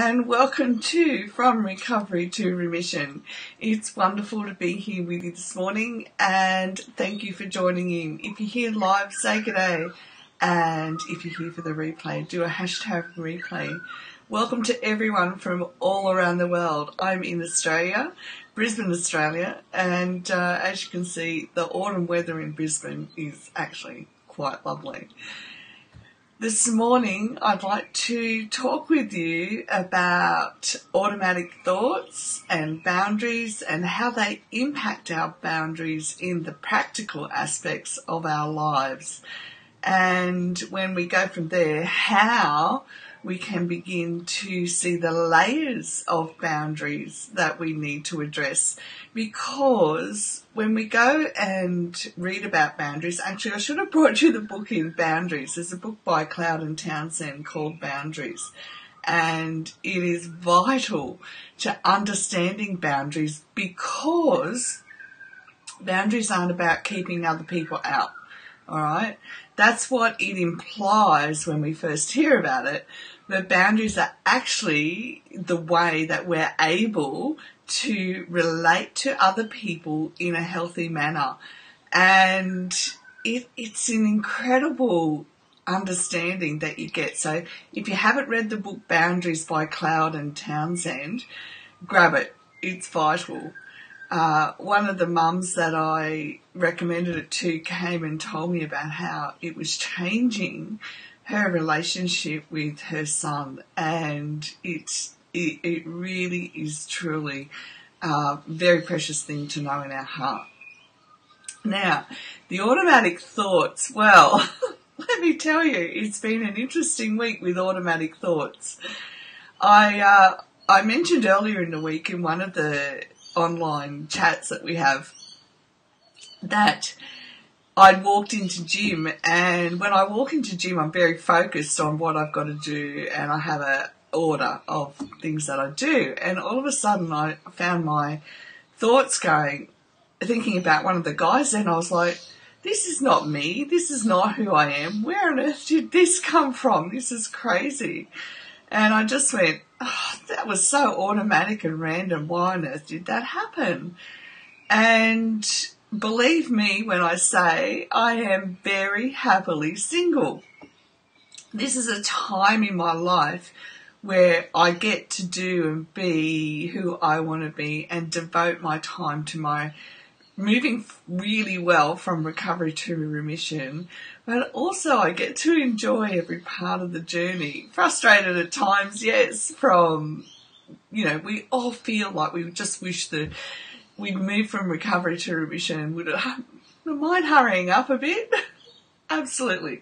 and welcome to From Recovery to Remission. It's wonderful to be here with you this morning, and thank you for joining in. If you're here live, say good day, and if you're here for the replay, do a hashtag replay. Welcome to everyone from all around the world. I'm in Australia, Brisbane, Australia, and as you can see, the autumn weather in Brisbane is actually quite lovely. This morning, I'd like to talk with you about automatic thoughts and boundaries and how they impact our boundaries in the practical aspects of our lives. And when we go from there, how we can begin to see the layers of boundaries that we need to address. Because when we go and read about boundaries, actually I should have brought you the book in Boundaries. There's a book by Cloud and Townsend called Boundaries. And it is vital to understanding boundaries, because boundaries aren't about keeping other people out. All right, that's what it implies when we first hear about it. But boundaries are actually the way that we're able to relate to other people in a healthy manner. And it's an incredible understanding that you get. So if you haven't read the book Boundaries by Cloud and Townsend, grab it. It's vital. One of the mums that I recommended it to came and told me about how it was changing her relationship with her son, and it really is truly a very precious thing to know in our heart. Now, the automatic thoughts, well, let me tell you, it's been an interesting week with automatic thoughts. I mentioned earlier in the week in one of the online chats that we have that I'd walked into gym, and when I walk into gym I'm very focused on what I've got to do, and I have a order of things that I do, and all of a sudden I found my thoughts thinking about one of the guys, and I was like, this is not me, this is not who I am, where on earth did this come from? This is crazy. And I just went, oh, that was so automatic and random. Why on earth did that happen? And believe me when I say I am very happily single. This is a time in my life where I get to do and be who I want to be and devote my time to my moving really well from recovery to remission, but also I get to enjoy every part of the journey. Frustrated at times, yes, we all feel like we just wish that we'd move from recovery to remission. Would mind hurrying up a bit? Absolutely.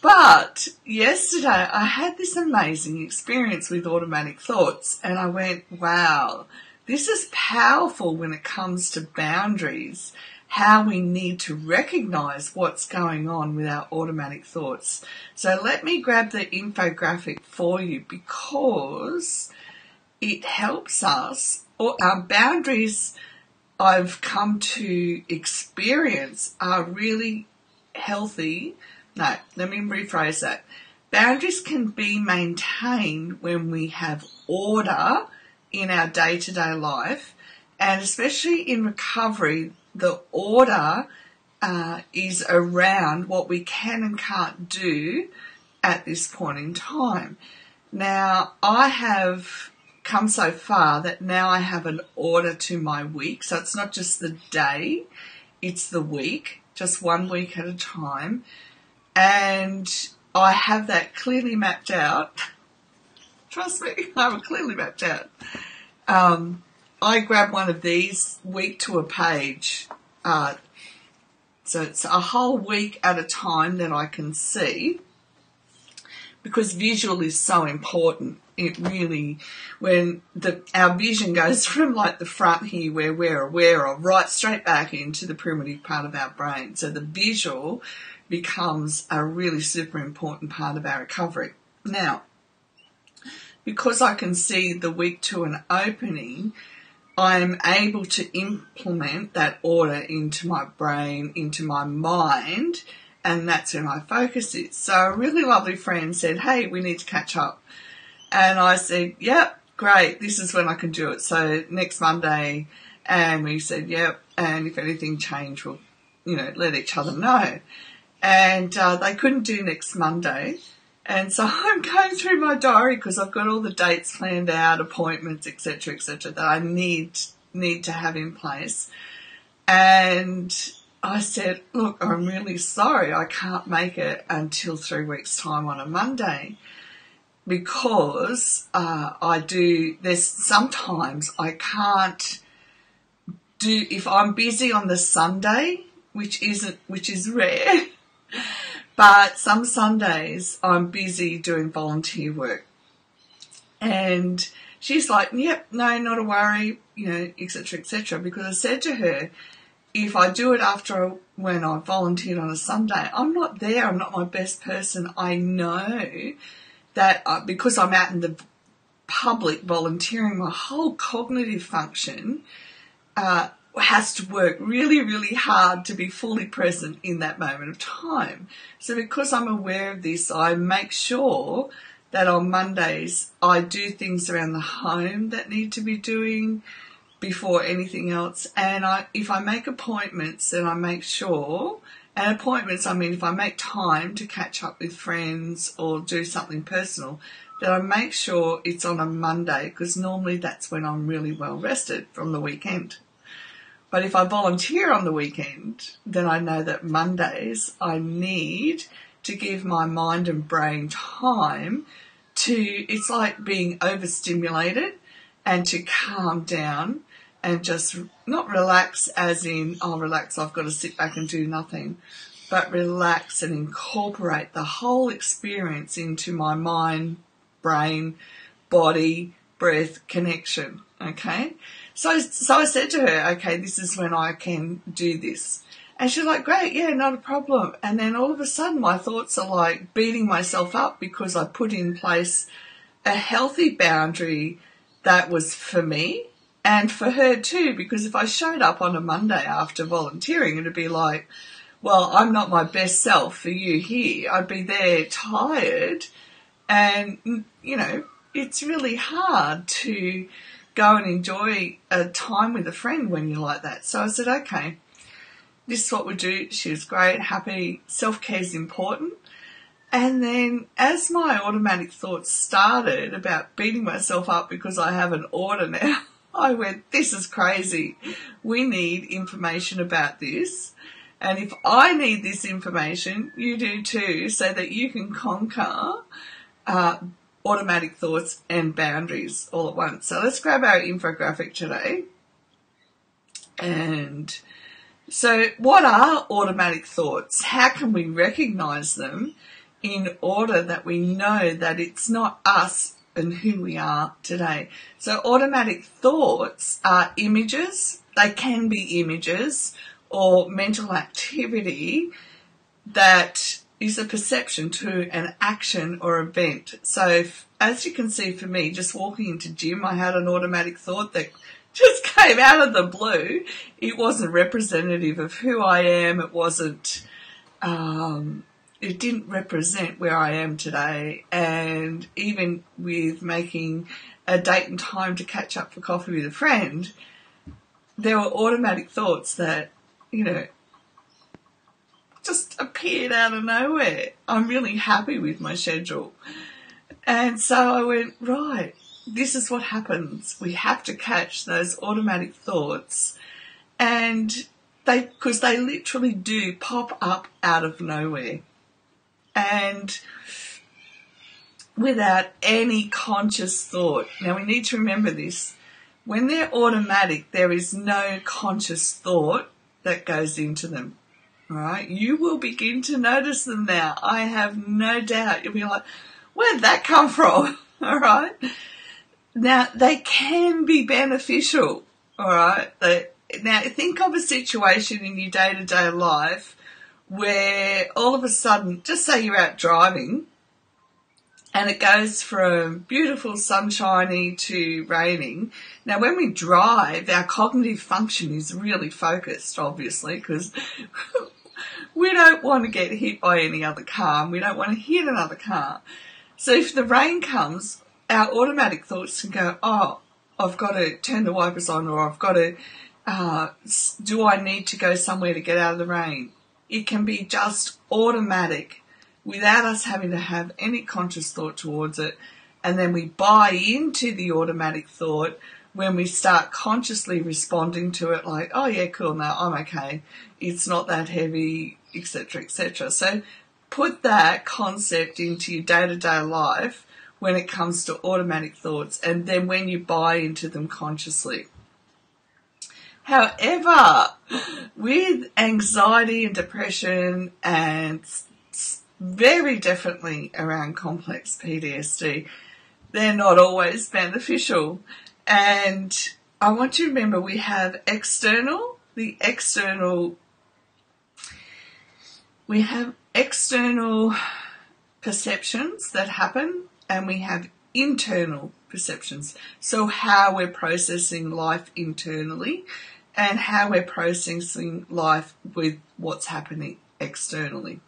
But yesterday I had this amazing experience with automatic thoughts, and I went, wow, this is powerful when it comes to boundaries, how we need to recognize what's going on with our automatic thoughts. So let me grab the infographic for you, because it helps us, or our boundaries I've come to experience are really healthy. No, let me rephrase that. Boundaries can be maintained when we have order in our day-to-day life, and especially in recovery, the order is around what we can and can't do at this point in time. Now, I have come so far that now I have an order to my week, so it's not just the day, it's the week, just 1 week at a time, and I have that clearly mapped out. Trust me, I have it clearly mapped out. I grab one of these, week to a page. So it's a whole week at a time that I can see, because visual is so important. It really, when our vision goes from like the front here where we're aware of, right straight back into the primitive part of our brain. So the visual becomes a really super important part of our recovery. Now, because I can see the week to an opening, I'm able to implement that order into my brain, into my mind, and that's where my focus is. So a really lovely friend said, hey, we need to catch up. And I said, yep, great, this is when I can do it. So next Monday. And we said, yep, and if anything changed, we'll, let each other know. And they couldn't do next Monday. And so I'm going through my diary because I've got all the dates planned out, appointments, etc., that I need to have in place. And I said, look, I'm really sorry, I can't make it until 3 weeks' time on a Monday, because there's sometimes I can't do, if I'm busy on the Sunday, which is rare, but some Sundays I'm busy doing volunteer work. And she's like, yep, no, not a worry, etc., because I said to her, if I do it when I volunteered on a Sunday, I'm not there, I'm not my best person. I know that because I'm out in the public volunteering, my whole cognitive function has to work really, really hard to be fully present in that moment of time. So because I'm aware of this, I make sure that on Mondays I do things around the home that need to be doing before anything else. And if I make appointments, then I make sure, and appointments, I mean if I make time to catch up with friends or do something personal, then I make sure it's on a Monday, because normally that's when I'm really well rested from the weekend. But if I volunteer on the weekend, then I know that Mondays I need to give my mind and brain time it's like being overstimulated, and to calm down and just not relax as in, relax, I've got to sit back and do nothing, but relax and incorporate the whole experience into my mind, brain, body, breath connection, okay? So I said to her, okay, this is when I can do this. And she's like, great, yeah, not a problem. And then all of a sudden my thoughts are like beating myself up because I put in place a healthy boundary that was for me and for her too, because if I showed up on a Monday after volunteering, it'd be like, well, I'm not my best self for you here. I'd be there tired, and, it's really hard to go and enjoy a time with a friend when you're like that. So I said, okay, this is what we do. She was great, happy. Self-care is important. And then as my automatic thoughts started about beating myself up because I have an order now, I went, this is crazy. We need information about this. And if I need this information, you do too, so that you can conquer automatic thoughts and boundaries all at once. So let's grab our infographic today. And so what are automatic thoughts? How can we recognize them in order that we know that it's not us and who we are today? So automatic thoughts are images. They can be images or mental activity that is a perception to an action or event. So as you can see for me, just walking into gym, I had an automatic thought that just came out of the blue. It wasn't representative of who I am. It wasn't, it didn't represent where I am today. And even with making a date and time to catch up for coffee with a friend, there were automatic thoughts that, just appeared out of nowhere. I'm really happy with my schedule. And so I went, right, this is what happens. We have to catch those automatic thoughts, and because they literally do pop up out of nowhere and without any conscious thought. Now we need to remember this. When they're automatic, there is no conscious thought that goes into them. All right, you will begin to notice them now. I have no doubt. You'll be like, where'd that come from? All right. Now, they can be beneficial. All right. Now, think of a situation in your day-to-day life where all of a sudden, just say you're out driving and it goes from beautiful sunshiny to raining. Now, when we drive, our cognitive function is really focused, obviously, because we don't want to get hit by any other car and we don't want to hit another car. So if the rain comes, our automatic thoughts can go, oh, I've got to turn the wipers on, or I've got to, do I need to go somewhere to get out of the rain? It can be just automatic without us having to have any conscious thought towards it. And then we buy into the automatic thought when we start consciously responding to it like, oh yeah, cool, no, I'm okay. It's not that heavy, etc., etc. So put that concept into your day-to-day life when it comes to automatic thoughts, and then when you buy into them consciously. However, with anxiety and depression, and very definitely around complex PTSD, they're not always beneficial. And I want you to remember we have we have external perceptions that happen, and we have internal perceptions. So how we're processing life internally and how we're processing life with what's happening externally.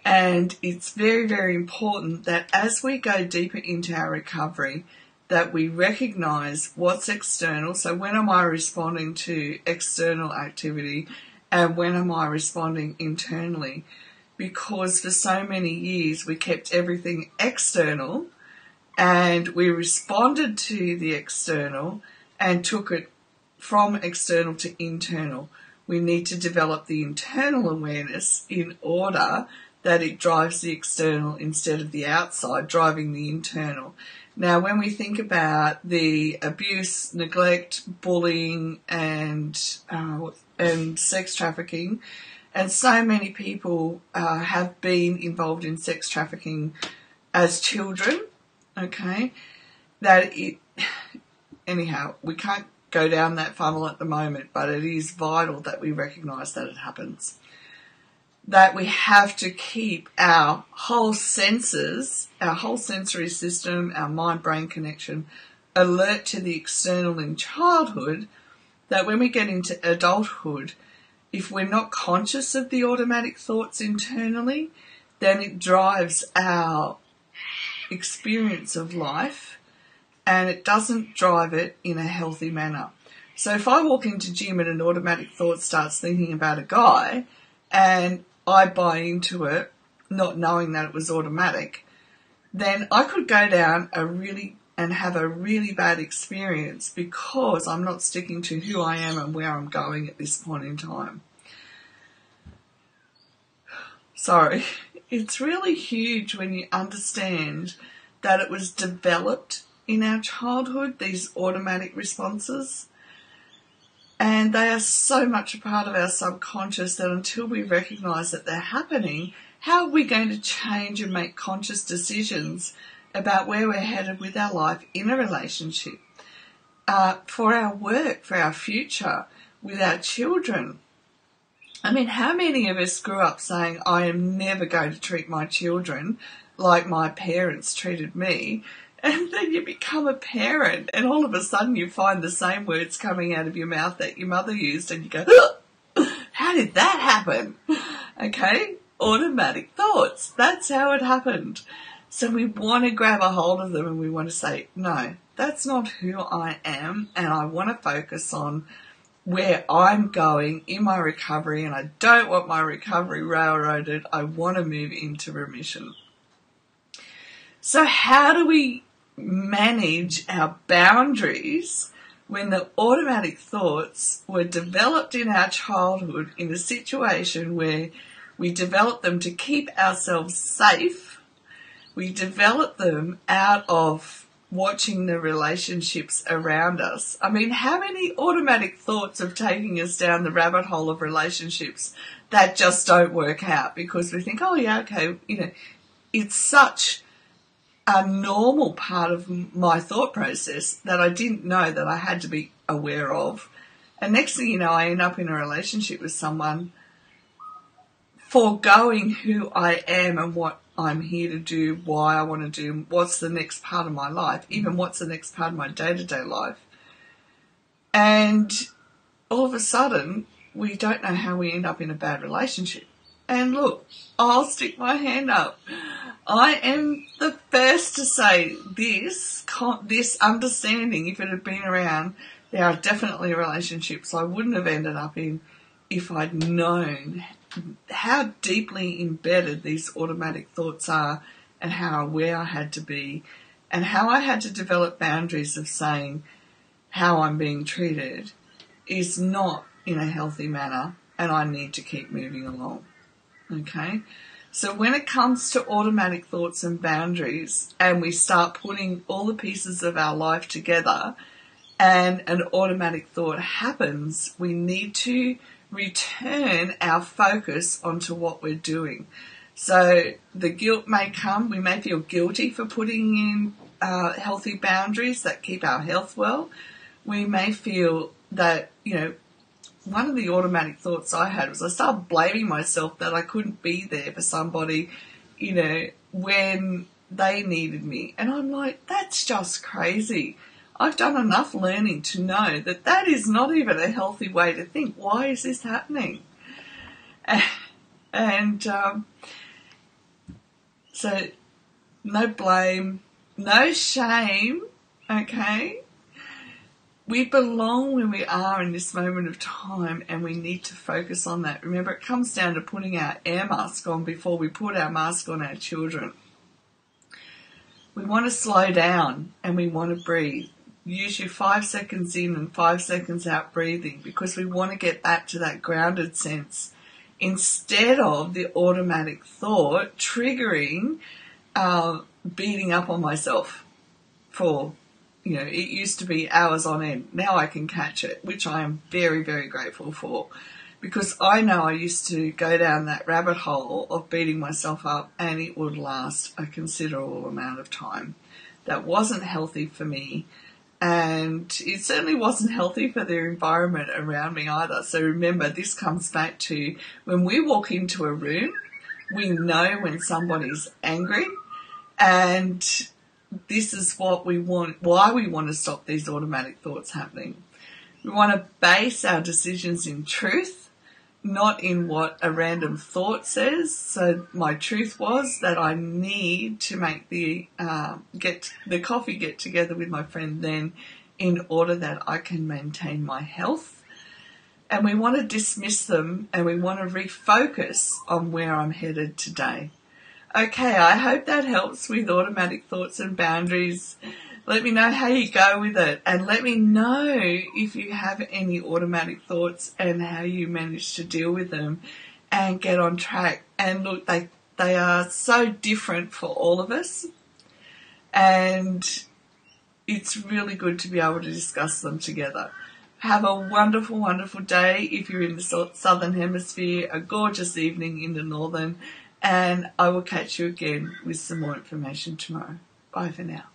And it's very, very important that as we go deeper into our recovery, that we recognise what's external. So when am I responding to external activity, and when am I responding internally? Because for so many years we kept everything external, and we responded to the external and took it from external to internal. We need to develop the internal awareness in order that it drives the external instead of the outside driving the internal. Now, when we think about the abuse, neglect, bullying, and sex trafficking, and so many people have been involved in sex trafficking as children, okay, anyhow, we can't go down that funnel at the moment, but it is vital that we recognise that it happens. That we have to keep our whole senses, our whole sensory system, our mind-brain connection alert to the external in childhood, that when we get into adulthood, if we're not conscious of the automatic thoughts internally, then it drives our experience of life, and it doesn't drive it in a healthy manner. So if I walk into gym and an automatic thought starts thinking about a guy, and I buy into it, not knowing that it was automatic, then I could go down and have a really bad experience because I'm not sticking to who I am and where I'm going at this point in time. Sorry. It's really huge when you understand that it was developed in our childhood, these automatic responses. And they are so much a part of our subconscious that until we recognise that they're happening, how are we going to change and make conscious decisions about where we're headed with our life in a relationship, for our work, for our future, with our children? I mean, how many of us grew up saying, I am never going to treat my children like my parents treated me? And then you become a parent, and all of a sudden you find the same words coming out of your mouth that your mother used, and you go, how did that happen? Okay, automatic thoughts. That's how it happened. So we want to grab a hold of them, and we want to say, no, that's not who I am, and I want to focus on where I'm going in my recovery, and I don't want my recovery railroaded. I want to move into remission. So how do we manage our boundaries when the automatic thoughts were developed in our childhood in a situation where we developed them to keep ourselves safe? We developed them out of watching the relationships around us. I mean, how many automatic thoughts of taking us down the rabbit hole of relationships that just don't work out because we think, oh yeah, okay, it's such a normal part of my thought process that I didn't know that I had to be aware of. And next thing you know, I end up in a relationship with someone foregoing who I am and what I'm here to do, why I want to do, what's the next part of my life, even what's the next part of my day-to-day life. And all of a sudden, we don't know how we end up in a bad relationship. And look, I'll stick my hand up. I am the first to say this understanding, if it had been around, there are definitely relationships I wouldn't have ended up in if I'd known how deeply embedded these automatic thoughts are and how aware I had to be and how I had to develop boundaries of saying how I'm being treated is not in a healthy manner and I need to keep moving along. Okay? So when it comes to automatic thoughts and boundaries and we start putting all the pieces of our life together and an automatic thought happens, we need to return our focus onto what we're doing. So the guilt may come. We may feel guilty for putting in healthy boundaries that keep our health well. We may feel that, one of the automatic thoughts I had was I started blaming myself that I couldn't be there for somebody, when they needed me. And I'm like, that's just crazy. I've done enough learning to know that that is not even a healthy way to think. Why is this happening? And so no blame, no shame, okay? We belong where we are in this moment of time and we need to focus on that. Remember, it comes down to putting our air mask on before we put our mask on our children. We want to slow down and we want to breathe. Use your 5 seconds in and 5 seconds out breathing because we want to get back to that grounded sense instead of the automatic thought triggering beating up on myself for, it used to be hours on end. Now I can catch it, which I am very, very grateful for because I know I used to go down that rabbit hole of beating myself up and it would last a considerable amount of time. That wasn't healthy for me. And it certainly wasn't healthy for the environment around me either. So remember, this comes back to when we walk into a room, we know when somebody's angry. And this is what we want, why we want to stop these automatic thoughts happening. We want to base our decisions in truth, not in what a random thought says. So my truth was that I need to make the coffee get together with my friend then in order that I can maintain my health. And we want to dismiss them and we want to refocus on where I'm headed today. Okay, I hope that helps with automatic thoughts and boundaries. Let me know how you go with it and let me know if you have any automatic thoughts and how you manage to deal with them and get on track. And look, they are so different for all of us and it's really good to be able to discuss them together. Have a wonderful, wonderful day if you're in the Southern Hemisphere, a gorgeous evening in the Northern, and I will catch you again with some more information tomorrow. Bye for now.